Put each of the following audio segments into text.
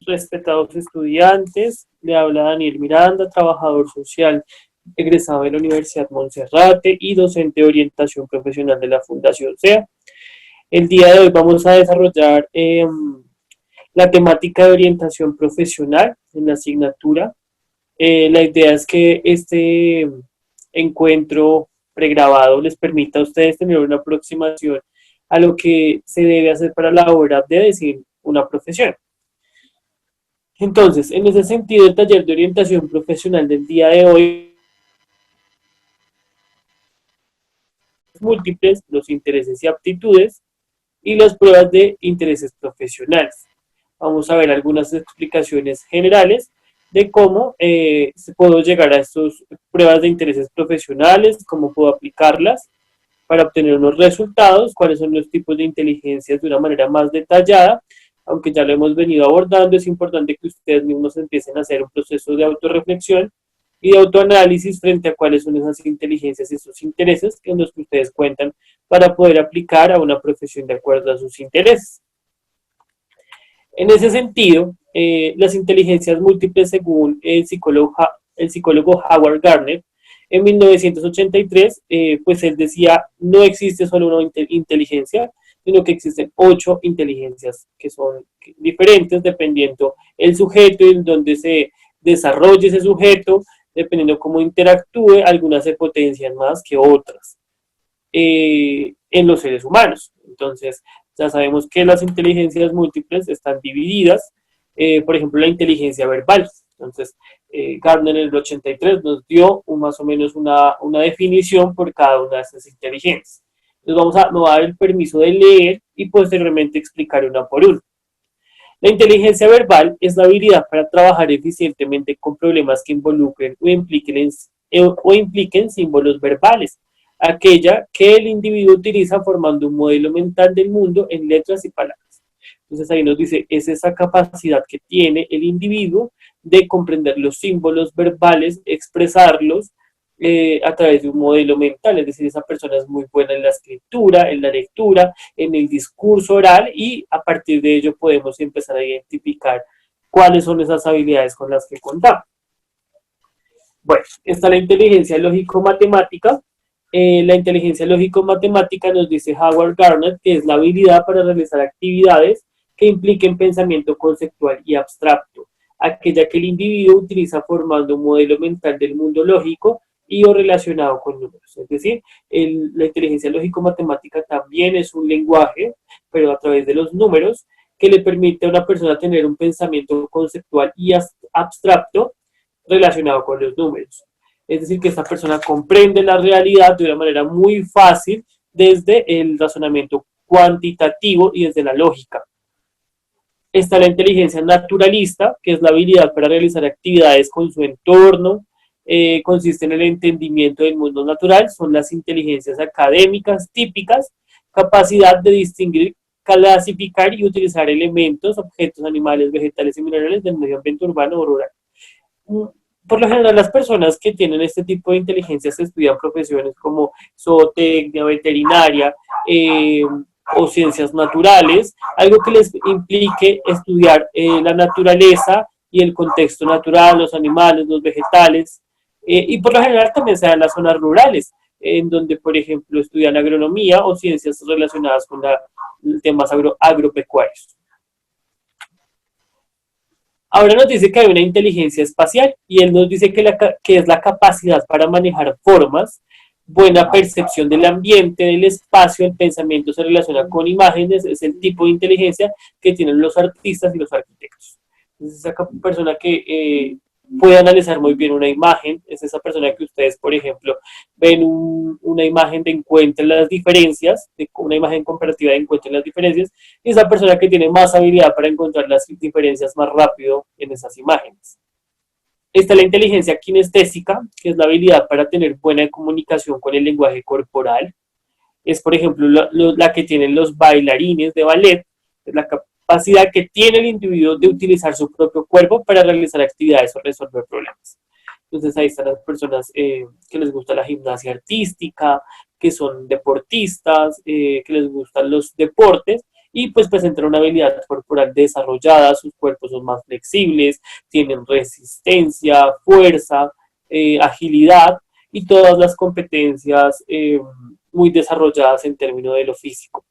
respetados estudiantes. Le habla Daniel Miranda, trabajador social egresado de la Universidad Monserrate y docente de orientación profesional de la Fundación SEA. El día de hoy vamos a desarrollar la temática de orientación profesional en la asignatura. La idea es que este encuentro pregrabado les permita a ustedes tener una aproximación a lo que se debe hacer para la hora de decidir una profesión. Entonces, en ese sentido, el taller de orientación profesional del día de hoy, múltiples, los intereses y aptitudes y las pruebas de intereses profesionales. Vamos a ver algunas explicaciones generales de cómo puedo llegar a estas pruebas de intereses profesionales, cómo puedo aplicarlas para obtener unos resultados, cuáles son los tipos de inteligencias de una manera más detallada. Aunque ya lo hemos venido abordando, es importante que ustedes mismos empiecen a hacer un proceso de autorreflexión y de autoanálisis frente a cuáles son esas inteligencias y esos intereses en los que ustedes cuentan para poder aplicar a una profesión de acuerdo a sus intereses. En ese sentido, las inteligencias múltiples, según el psicólogo Howard Gardner, en 1983, pues él decía, no existe solo una inteligencia, sino que existen 8 inteligencias que son diferentes dependiendo el sujeto y en donde se desarrolle ese sujeto, dependiendo cómo interactúe, algunas se potencian más que otras en los seres humanos. Entonces, ya sabemos que las inteligencias múltiples están divididas, por ejemplo, la inteligencia verbal. Entonces, Gardner en el 83 nos dio más o menos una definición por cada una de estas inteligencias. Entonces, me voy a dar el permiso de leer y posteriormente explicar una por una. La inteligencia verbal es la habilidad para trabajar eficientemente con problemas que involucren o impliquen símbolos verbales, aquella que el individuo utiliza formando un modelo mental del mundo en letras y palabras. Entonces ahí nos dice, es esa capacidad que tiene el individuo de comprender los símbolos verbales, expresarlos a través de un modelo mental, es decir, esa persona es muy buena en la escritura, en la lectura, en el discurso oral y a partir de ello podemos empezar a identificar cuáles son esas habilidades con las que contamos. Bueno, está la inteligencia lógico-matemática. La inteligencia lógico-matemática nos dice Howard Gardner que es la habilidad para realizar actividades que impliquen pensamiento conceptual y abstracto, aquella que el individuo utiliza formando un modelo mental del mundo lógico y o relacionado con números. Es decir, la inteligencia lógico-matemática también es un lenguaje, pero a través de los números, que le permite a una persona tener un pensamiento conceptual y abstracto relacionado con los números. Es decir, que esta persona comprende la realidad de una manera muy fácil desde el razonamiento cuantitativo y desde la lógica. Está la inteligencia naturalista, que es la habilidad para realizar actividades con su entorno, consiste en el entendimiento del mundo natural, son las inteligencias académicas típicas, capacidad de distinguir, clasificar y utilizar elementos, objetos, animales, vegetales y minerales del medio ambiente urbano o rural. Por lo general, las personas que tienen este tipo de inteligencias estudian profesiones como zootecnia, veterinaria o ciencias naturales, algo que les implique estudiar la naturaleza y el contexto natural, los animales, los vegetales, y por lo general también se dan en las zonas rurales, en donde, por ejemplo, estudian agronomía o ciencias relacionadas con temas agropecuarios. Ahora nos dice que hay una inteligencia espacial y él nos dice que es la capacidad para manejar formas, buena percepción del ambiente, del espacio, el pensamiento se relaciona con imágenes, es el tipo de inteligencia que tienen los artistas y los arquitectos. Entonces, esa persona que puede analizar muy bien una imagen, es esa persona que ustedes, por ejemplo, ven una imagen de encuentren las diferencias, una imagen comparativa de encuentren las diferencias, y esa persona que tiene más habilidad para encontrar las diferencias más rápido en esas imágenes. Está la inteligencia kinestésica, que es la habilidad para tener buena comunicación con el lenguaje corporal. Es, por ejemplo, la que tienen los bailarines de ballet, es la capacidad que tiene el individuo de utilizar su propio cuerpo para realizar actividades o resolver problemas. Entonces ahí están las personas que les gusta la gimnasia artística, que son deportistas, que les gustan los deportes y pues presentan una habilidad corporal desarrollada, sus cuerpos son más flexibles, tienen resistencia, fuerza, agilidad y todas las competencias muy desarrolladas en términos de lo físico.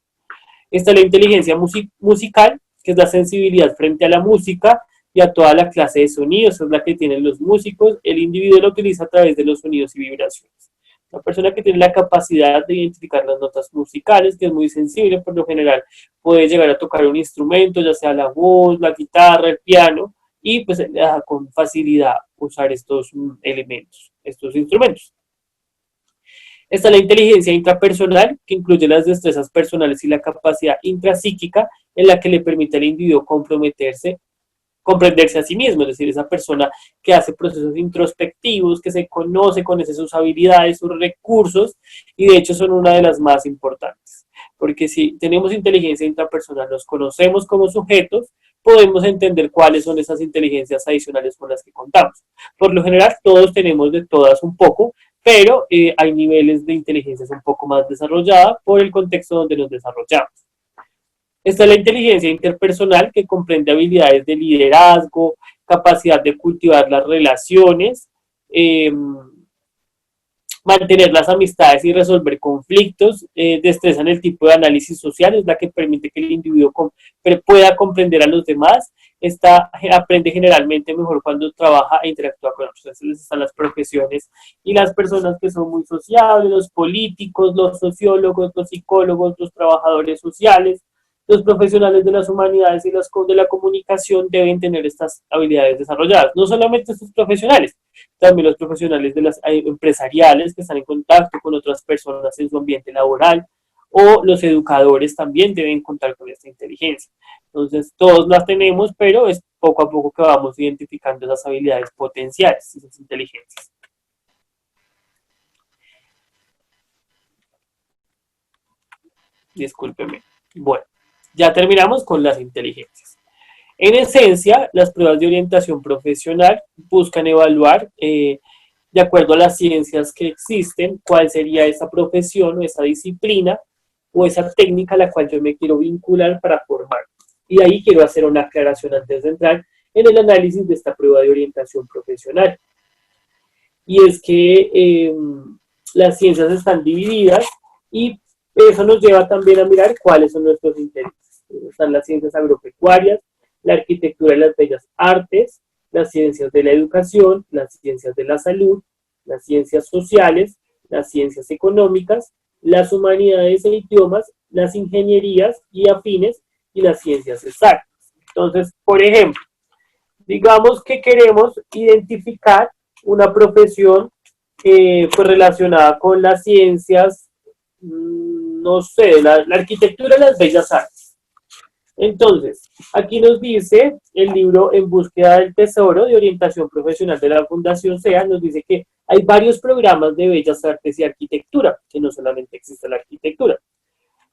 Está la inteligencia musical, que es la sensibilidad frente a la música y a toda la clase de sonidos, es la que tienen los músicos, el individuo lo utiliza a través de los sonidos y vibraciones. La persona que tiene la capacidad de identificar las notas musicales, que es muy sensible, por lo general puede llegar a tocar un instrumento, ya sea la voz, la guitarra, el piano, y pues le da con facilidad usar estos elementos, estos instrumentos. Está la inteligencia intrapersonal, que incluye las destrezas personales y la capacidad intrapsíquica en la que le permite al individuo comprenderse a sí mismo, es decir, esa persona que hace procesos introspectivos, que se conoce sus habilidades, sus recursos, y de hecho son una de las más importantes. Porque si tenemos inteligencia intrapersonal, nos conocemos como sujetos, podemos entender cuáles son esas inteligencias adicionales con las que contamos. Por lo general, todos tenemos de todas un poco, pero hay niveles de inteligencia un poco más desarrollada por el contexto donde nos desarrollamos. Está la inteligencia interpersonal, que comprende habilidades de liderazgo, capacidad de cultivar las relaciones, mantener las amistades y resolver conflictos, destreza en el tipo de análisis social, es la que permite que el individuo pueda comprender a los demás. Esta aprende generalmente mejor cuando trabaja e interactúa con otros. Entonces están las profesiones y las personas que son muy sociables, los políticos, los sociólogos, los psicólogos, los trabajadores sociales. Los profesionales de las humanidades y los de la comunicación deben tener estas habilidades desarrolladas. No solamente estos profesionales, también los profesionales de las empresariales que están en contacto con otras personas en su ambiente laboral, o los educadores también deben contar con esta inteligencia. Entonces, todos las tenemos, pero es poco a poco que vamos identificando esas habilidades potenciales, esas inteligencias. Discúlpeme. Bueno, ya terminamos con las inteligencias. En esencia, las pruebas de orientación profesional buscan evaluar, de acuerdo a las ciencias que existen, cuál sería esa profesión o esa disciplina o esa técnica a la cual yo me quiero vincular para formar. Y ahí quiero hacer una aclaración antes de entrar en el análisis de esta prueba de orientación profesional. Y es que las ciencias están divididas y eso nos lleva también a mirar cuáles son nuestros intereses. Están las ciencias agropecuarias, la arquitectura y las bellas artes, las ciencias de la educación, las ciencias de la salud, las ciencias sociales, las ciencias económicas, las humanidades e idiomas, las ingenierías y afines y las ciencias exactas. Entonces, por ejemplo, digamos que queremos identificar una profesión pues relacionada con las ciencias, no sé, la arquitectura y las bellas artes. Entonces, aquí nos dice el libro En búsqueda del tesoro de orientación profesional de la Fundación SEA, nos dice que hay varios programas de bellas artes y arquitectura, que no solamente existe la arquitectura.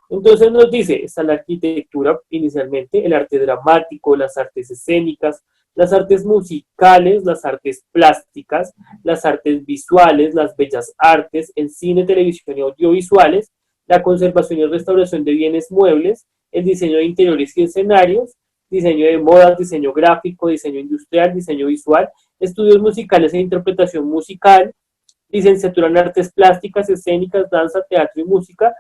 Entonces nos dice, está la arquitectura inicialmente, el arte dramático, las artes escénicas, las artes musicales, las artes plásticas, las artes visuales, las bellas artes, el cine, televisión y audiovisuales, la conservación y restauración de bienes muebles, el diseño de interiores y escenarios, diseño de modas, diseño gráfico, diseño industrial, diseño visual, estudios musicales e interpretación musical, licenciatura en artes plásticas, escénicas, danza, teatro y música,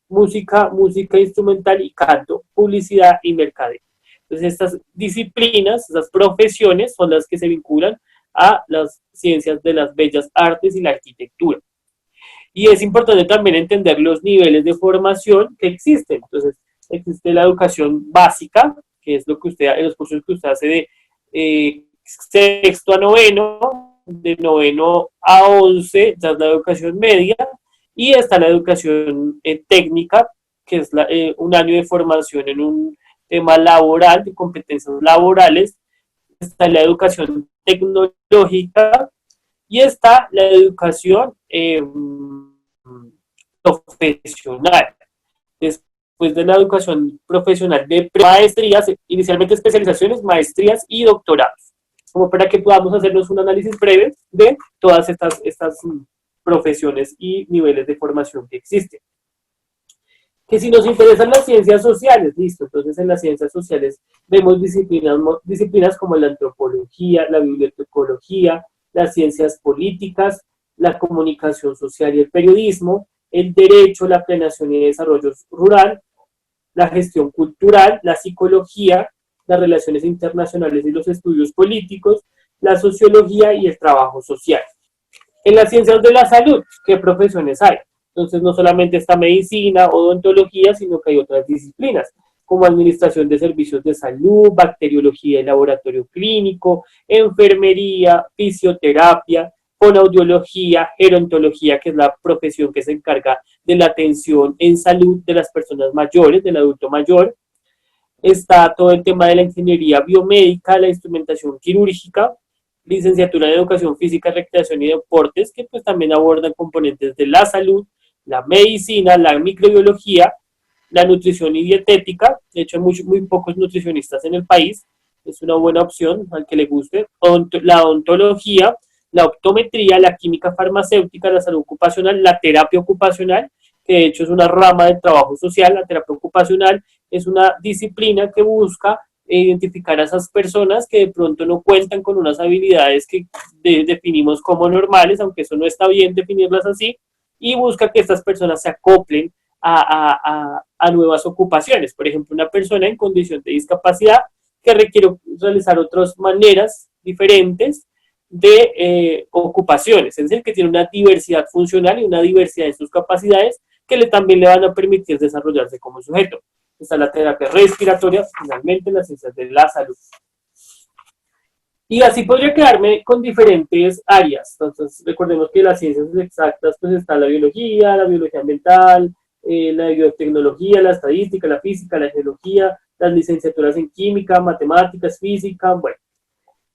música instrumental y canto, publicidad y mercadeo. Entonces estas disciplinas, estas profesiones son las que se vinculan a las ciencias de las bellas artes y la arquitectura. Y es importante también entender los niveles de formación que existen. Entonces, existe la educación básica, que es lo que usted, los cursos que usted hace de sexto a noveno, de noveno a 11, ya es la educación media, y está la educación técnica, que es un año de formación en un tema laboral, de competencias laborales. Está la educación tecnológica y está la educación profesional. Después de la educación profesional de maestrías, inicialmente especializaciones, maestrías y doctorados, como para que podamos hacernos un análisis breve de todas estas profesiones y niveles de formación que existen. Que si nos interesan las ciencias sociales, listo, entonces en las ciencias sociales vemos disciplinas como la antropología, la bibliotecología, las ciencias políticas, la comunicación social y el periodismo, el derecho, la planeación y desarrollo rural, la gestión cultural, la psicología, las relaciones internacionales y los estudios políticos, la sociología y el trabajo social. En las ciencias de la salud, ¿qué profesiones hay? Entonces, no solamente está medicina, odontología, sino que hay otras disciplinas, como administración de servicios de salud, bacteriología y laboratorio clínico, enfermería, fisioterapia, fonoaudiología, gerontología, que es la profesión que se encarga de la atención en salud de las personas mayores, del adulto mayor. Está todo el tema de la ingeniería biomédica, la instrumentación quirúrgica, licenciatura en educación física, recreación y deportes, que pues también abordan componentes de la salud, la medicina, la microbiología, la nutrición y dietética. De hecho, hay muy pocos nutricionistas en el país. Es una buena opción al que le guste. La odontología, la optometría, la química farmacéutica, la salud ocupacional, la terapia ocupacional, que de hecho es una rama del trabajo social. La terapia ocupacional es una disciplina que busca identificar a esas personas que de pronto no cuentan con unas habilidades que definimos como normales, aunque eso no está bien definirlas así, y busca que estas personas se acoplen a nuevas ocupaciones. Por ejemplo, una persona en condición de discapacidad que requiere realizar otras maneras diferentes de ocupaciones, es decir, que tiene una diversidad funcional y una diversidad en sus capacidades que también le van a permitir desarrollarse como sujeto. Está la terapia respiratoria, finalmente en las ciencias de la salud. Y así podría quedarme con diferentes áreas. Entonces, recordemos que las ciencias exactas, pues está la biología ambiental, la biotecnología, la estadística, la física, la geología, las licenciaturas en química, matemáticas, física, bueno.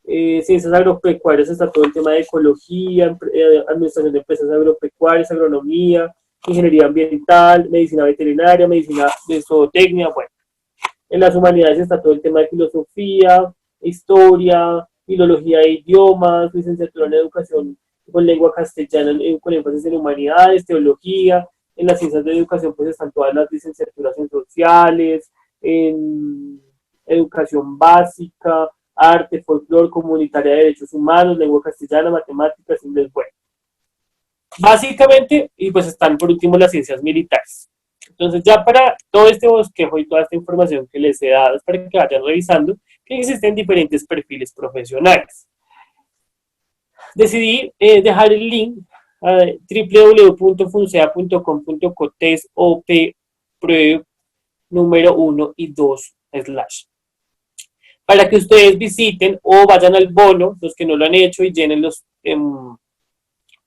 Ciencias agropecuarias está todo el tema de ecología, administración de empresas agropecuarias, agronomía, ingeniería ambiental, medicina veterinaria, medicina de zootecnia, bueno. En las humanidades está todo el tema de filosofía, historia, filología de idiomas, licenciatura en educación con lengua castellana, con énfasis en humanidades, teología. En las ciencias de educación pues están todas las licenciaturas en sociales, en educación básica, arte, folclore, comunitaria de derechos humanos, lengua castellana, matemáticas, inglés, bueno. Básicamente, y pues están por último las ciencias militares. Entonces ya para todo este bosquejo y toda esta información que les he dado es para que vayan revisando que existen diferentes perfiles profesionales. Decidí dejar el link a www.funsea.com.co TESOP prueb número 1 y 2 / para que ustedes visiten o vayan al bono, los que no lo han hecho, y llenen los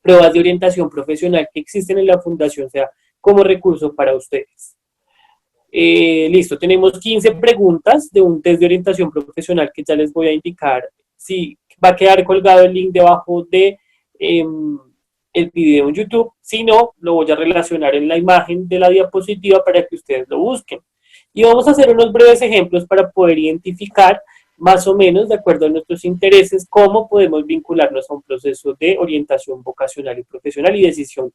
pruebas de orientación profesional que existen en la fundación, o sea, como recurso para ustedes. Listo, tenemos 15 preguntas de un test de orientación profesional que ya les voy a indicar. Si va a quedar colgado el link debajo de el video en YouTube, si no, lo voy a relacionar en la imagen de la diapositiva para que ustedes lo busquen. Y vamos a hacer unos breves ejemplos para poder identificar más o menos, de acuerdo a nuestros intereses, cómo podemos vincularnos a un proceso de orientación vocacional y profesional y decisión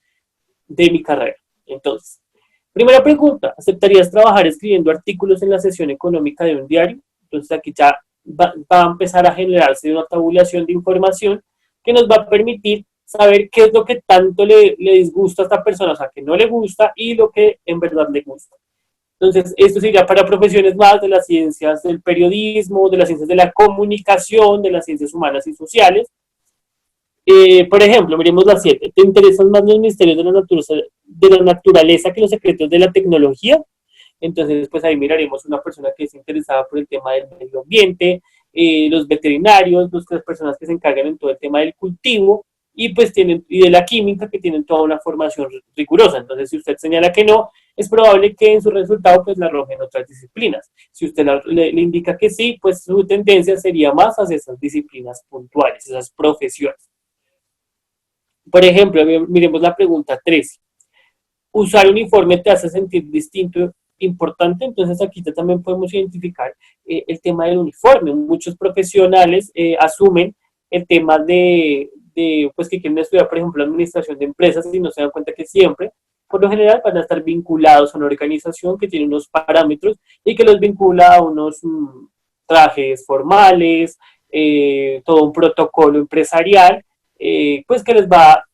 de mi carrera. Entonces, primera pregunta, ¿aceptarías trabajar escribiendo artículos en la sesión económica de un diario? Entonces aquí ya va a empezar a generarse una tabulación de información que nos va a permitir saber qué es lo que tanto le disgusta a esta persona, o sea, que no le gusta, y lo que en verdad le gusta. Entonces, esto sería para profesiones más de las ciencias del periodismo, de las ciencias de la comunicación, de las ciencias humanas y sociales. Por ejemplo, miremos la 7. ¿Te interesan más los misterios de la naturaleza que los secretos de la tecnología? Entonces, pues ahí miraremos una persona que es interesada por el tema del medio ambiente, los veterinarios, las personas que se encargan en todo el tema del cultivo, y pues y de la química, que tienen toda una formación rigurosa. Entonces, si usted señala que no, es probable que en su resultado pues la arrojen otras disciplinas. Si usted le indica que sí, pues su tendencia sería más hacia esas disciplinas puntuales, esas profesiones. Por ejemplo, miremos la pregunta 13. ¿Usar uniforme te hace sentir distinto, importante? Entonces aquí también podemos identificar el tema del uniforme. Muchos profesionales asumen el tema pues que quieren estudiar, por ejemplo, administración de empresas, y no se dan cuenta que siempre por lo general van a estar vinculados a una organización que tiene unos parámetros y que los vincula a unos trajes formales, todo un protocolo empresarial, pues que les va a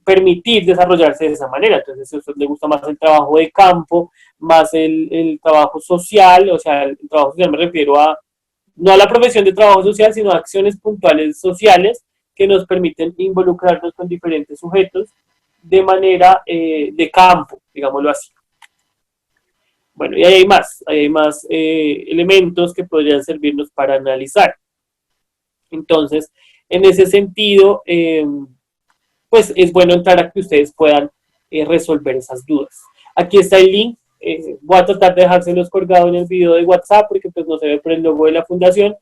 permitir desarrollarse de esa manera. Entonces, si a usted le gusta más el trabajo de campo, más el trabajo social, o sea, el trabajo social me refiero a, no a la profesión de trabajo social, sino a acciones puntuales sociales que nos permiten involucrarnos con diferentes sujetos de manera de campo, digámoslo así. Bueno, y hay más elementos que podrían servirnos para analizar. Entonces, en ese sentido, pues es bueno entrar a que ustedes puedan resolver esas dudas. Aquí está el link, voy a tratar de dejárselos colgado en el video de WhatsApp porque pues no se ve por el logo de la fundación,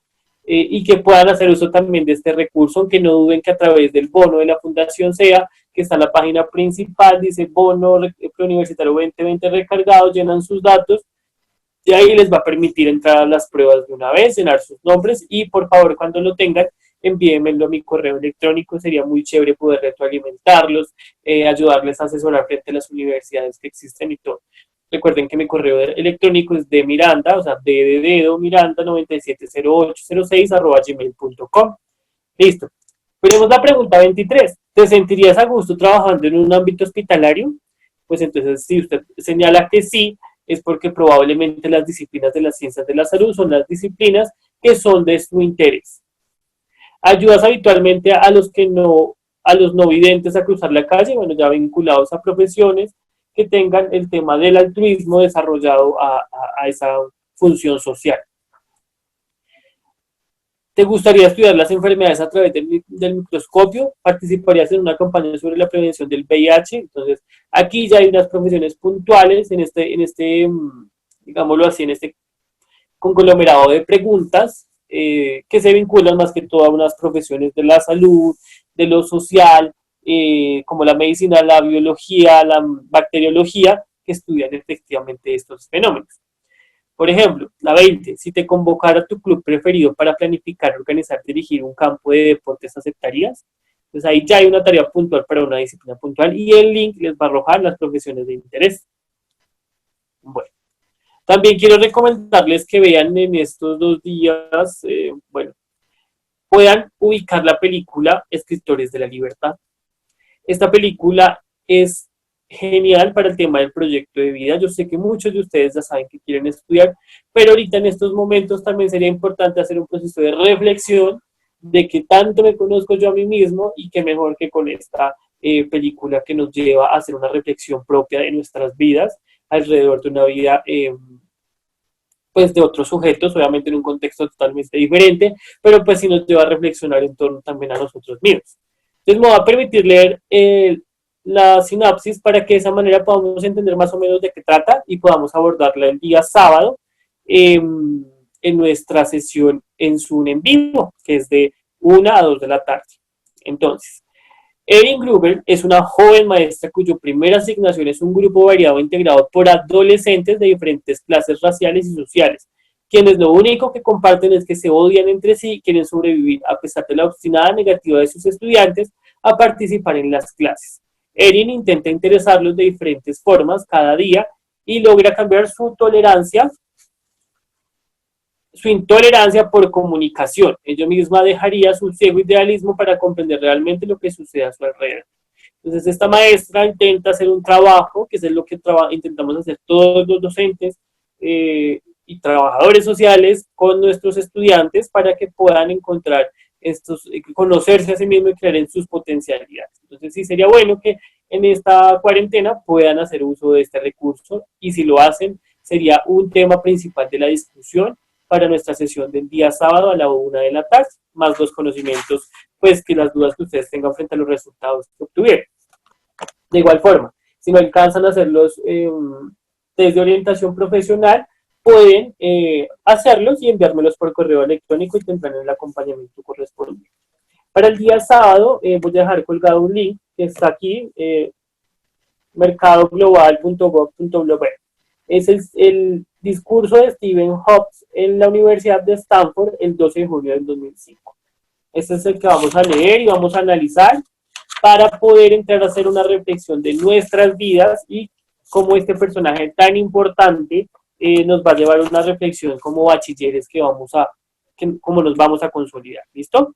y que puedan hacer uso también de este recurso, aunque no duden que a través del bono de la fundación SEA, que está en la página principal, dice bono preuniversitario 2020 recargado, llenan sus datos y ahí les va a permitir entrar a las pruebas de una vez, llenar sus nombres y por favor cuando lo tengan envíenmelo a mi correo electrónico, sería muy chévere poder retroalimentarlos, ayudarles a asesorar frente a las universidades que existen y todo. Recuerden que mi correo electrónico es de Miranda, o sea, de dedo, Miranda 970806@gmail.com. Listo. Tenemos la pregunta 23. ¿Te sentirías a gusto trabajando en un ámbito hospitalario? Pues entonces, si usted señala que sí, es porque probablemente las disciplinas de las ciencias de la salud son las disciplinas que son de su interés. Ayudas habitualmente a los que no, a los no videntes a cruzar la calle, bueno, ya vinculados a profesiones que tengan el tema del altruismo desarrollado a esa función social. ¿Te gustaría estudiar las enfermedades a través del microscopio? ¿Participarías en una campaña sobre la prevención del VIH? Entonces, aquí ya hay unas profesiones puntuales en digámoslo así, en este conglomerado de preguntas que se vinculan más que todo a unas profesiones de la salud, de lo social, como la medicina, la biología, la bacteriología, que estudian efectivamente estos fenómenos. Por ejemplo, la 20, si te convocara tu club preferido para planificar, organizar, dirigir un campo de deportes, ¿aceptarías? Entonces ahí ya hay una tarea puntual para una disciplina puntual y el link les va a arrojar las profesiones de interés. Bueno, también quiero recomendarles que vean en estos 2 días, bueno, puedan ubicar la película Escritores de la Libertad. Esta película es genial para el tema del proyecto de vida. Yo sé que muchos de ustedes ya saben que quieren estudiar, pero ahorita en estos momentos también sería importante hacer un proceso de reflexión de que tanto me conozco yo a mí mismo y que mejor que con esta película que nos lleva a hacer una reflexión propia de nuestras vidas alrededor de una vida pues de otros sujetos, obviamente en un contexto totalmente diferente, pero pues sí nos lleva a reflexionar en torno también a nosotros mismos. Entonces me va a permitir leer la sinapsis para que de esa manera podamos entender más o menos de qué trata y podamos abordarla el día sábado en nuestra sesión en Zoom en vivo, que es de 1 a 2 de la tarde. Entonces, Erin Gruber es una joven maestra cuya primera asignación es un grupo variado integrado por adolescentes de diferentes clases raciales y sociales, quienes lo único que comparten es que se odian entre sí y quieren sobrevivir a pesar de la obstinada negativa de sus estudiantes a participar en las clases. Erin intenta interesarlos de diferentes formas cada día y logra cambiar su intolerancia por comunicación. Ella misma dejaría su ciego idealismo para comprender realmente lo que sucede a su alrededor. Entonces, esta maestra intenta hacer un trabajo, que es lo que intentamos hacer todos los docentes y trabajadores sociales con nuestros estudiantes para que puedan encontrar conocerse a sí mismos y creer en sus potencialidades. Entonces, sí sería bueno que en esta cuarentena puedan hacer uso de este recurso y si lo hacen, sería un tema principal de la discusión para nuestra sesión del día sábado a la 1 de la tarde, más los conocimientos, pues que las dudas que ustedes tengan frente a los resultados que obtuvieron. De igual forma, si no alcanzan a hacer los test de orientación profesional, pueden hacerlos y enviármelos por correo electrónico y tendrán el acompañamiento correspondiente. Para el día sábado voy a dejar colgado un link que está aquí, mercadoglobal.gov.br. Es el discurso de Stephen Hobbes en la Universidad de Stanford el 12 de junio del 2005. Este es el que vamos a leer y vamos a analizar para poder entrar a hacer una reflexión de nuestras vidas y cómo este personaje tan importante nos va a llevar a una reflexión como bachilleres cómo nos vamos a consolidar. ¿Listo?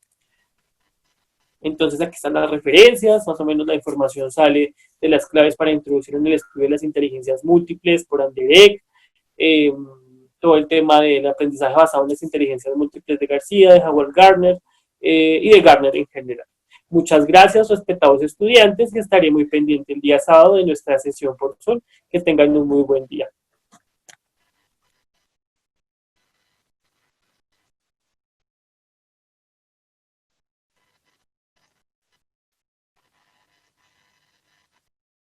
Entonces aquí están las referencias, más o menos la información sale de las claves para introducir en el estudio de las inteligencias múltiples por Anderek, eh, todo el tema del aprendizaje basado en las inteligencias múltiples de García, de Howard Gardner y de Gardner en general. Muchas gracias, respetados estudiantes, y estaré muy pendiente el día sábado de nuestra sesión por Zoom. Que tengan un muy buen día.